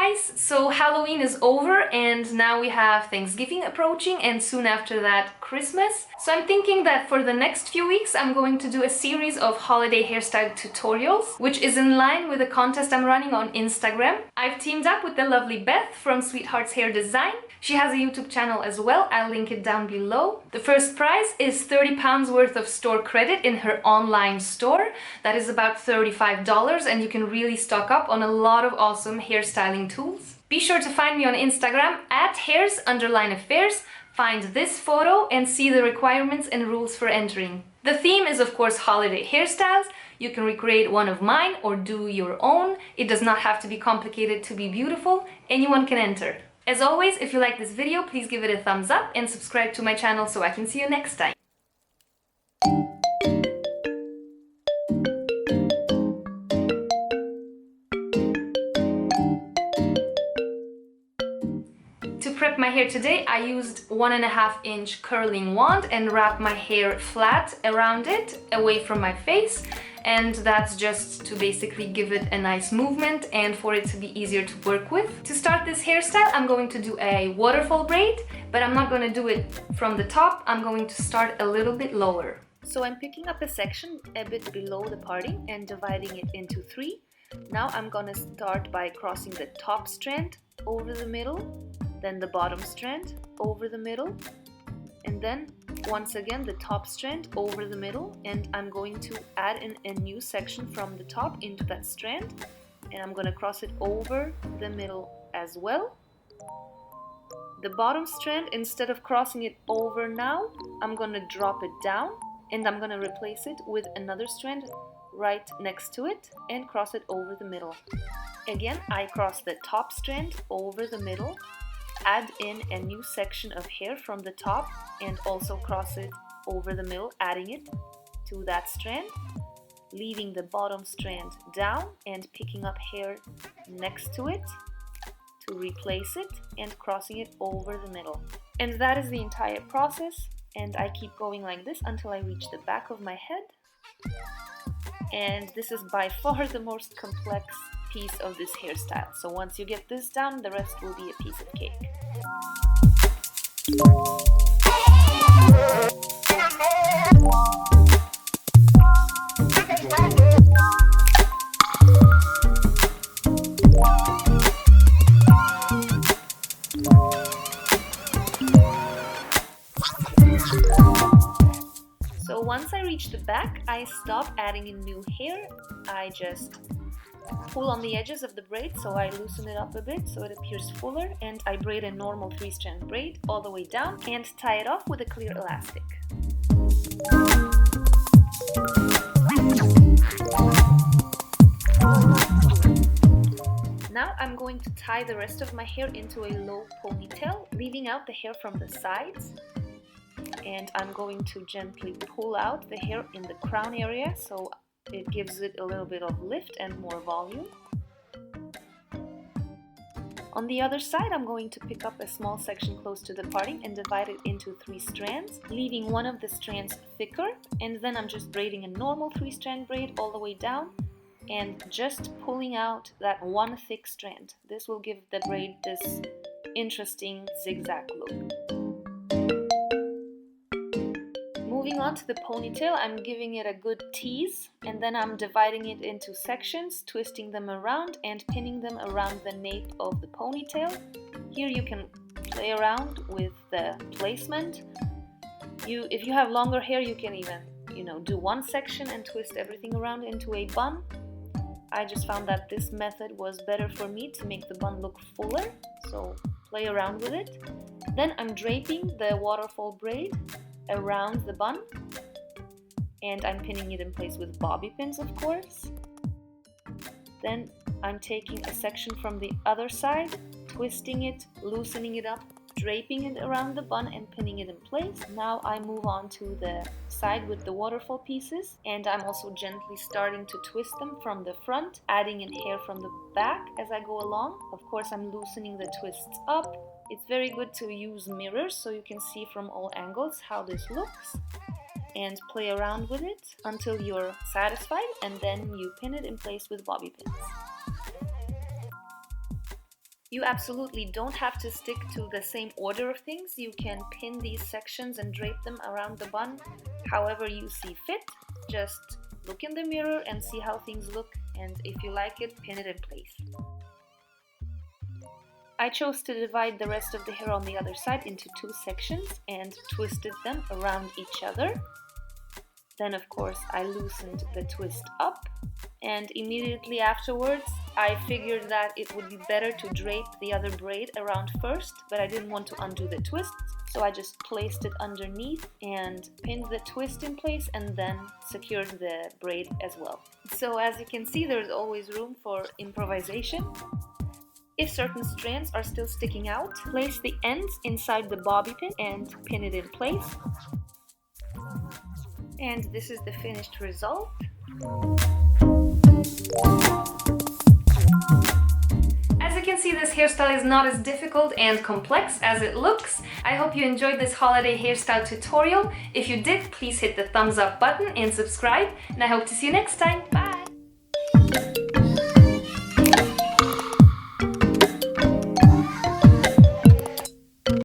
guys! So Halloween is over and now we have Thanksgiving approaching and soon after that Christmas. So I'm thinking that for the next few weeks I'm going to do a series of holiday hairstyle tutorials, which is in line with a contest I'm running on Instagram. I've teamed up with the lovely Beth from Sweetheart's Hair Design. She has a YouTube channel as well, I'll link it down below. The first prize is £30 worth of store credit in her online store. That is about $35 and you can really stock up on a lot of awesome hairstyling tools. Be sure to find me on Instagram at hairs_affairs, find this photo and see the requirements and rules for entering. The theme is of course holiday hairstyles. You can recreate one of mine or do your own. It does not have to be complicated to be beautiful. Anyone can enter. As always, if you like this video, please give it a thumbs up and subscribe to my channel so I can see you next time. To prep my hair today, I used 1.5-inch curling wand and wrapped my hair flat around it, away from my face. And that's just to basically give it a nice movement and for it to be easier to work with. To start this hairstyle, I'm going to do a waterfall braid, but I'm not going to do it from the top. I'm going to start a little bit lower. So I'm picking up a section a bit below the parting and dividing it into 3. Now I'm going to start by crossing the top strand over the middle, then the bottom strand over the middle, and then once again the top strand over the middle, and I'm going to add in a new section from the top into that strand, and I'm going to cross it over the middle as well. The bottom strand, instead of crossing it over now, I'm going to drop it down and I'm going to replace it with another strand right next to it and cross it over the middle. Again, I cross the top strand over the middle, add in a new section of hair from the top and also cross it over the middle, adding it to that strand, leaving the bottom strand down and picking up hair next to it to replace it and crossing it over the middle. And that is the entire process, and I keep going like this until I reach the back of my head. And this is by far the most complex piece of this hairstyle. So once you get this down, the rest will be a piece of cake. So once I reach the back, I stop adding in new hair. I just pull on the edges of the braid so I loosen it up a bit so it appears fuller, and I braid a normal 3-strand braid all the way down and tie it off with a clear elastic. Now I'm going to tie the rest of my hair into a low ponytail, leaving out the hair from the sides. And I'm going to gently pull out the hair in the crown area so it gives it a little bit of lift and more volume. On the other side, I'm going to pick up a small section close to the parting and divide it into 3 strands, leaving one of the strands thicker, and then I'm just braiding a normal 3-strand braid all the way down and just pulling out that one thick strand. This will give the braid this interesting zigzag look. Moving on to the ponytail, I'm giving it a good tease, and then I'm dividing it into sections, twisting them around and pinning them around the nape of the ponytail. Here you can play around with the placement. If you have longer hair, you can even, do one section and twist everything around into a bun. I just found that this method was better for me to make the bun look fuller, so play around with it. Then I'm draping the waterfall braid around the bun, and I'm pinning it in place with bobby pins, of course. Then I'm taking a section from the other side, twisting it, loosening it up, draping it around the bun and pinning it in place. Now I move on to the side with the waterfall pieces, and I'm also gently starting to twist them from the front, adding in hair from the back as I go along. Of course, I'm loosening the twists up. It's very good to use mirrors so you can see from all angles how this looks, and play around with it until you're satisfied, and then you pin it in place with bobby pins. You absolutely don't have to stick to the same order of things. You can pin these sections and drape them around the bun however you see fit. Just look in the mirror and see how things look, and if you like it, pin it in place. I chose to divide the rest of the hair on the other side into 2 sections and twisted them around each other. Then of course I loosened the twist up, and immediately afterwards I figured that it would be better to drape the other braid around first, but I didn't want to undo the twist, so I just placed it underneath and pinned the twist in place and then secured the braid as well. So as you can see, there's always room for improvisation. If certain strands are still sticking out, place the ends inside the bobby pin and pin it in place. And this is the finished result. As you can see, this hairstyle is not as difficult and complex as it looks. I hope you enjoyed this holiday hairstyle tutorial. If you did, please hit the thumbs up button and subscribe, and I hope to see you next time. Bye!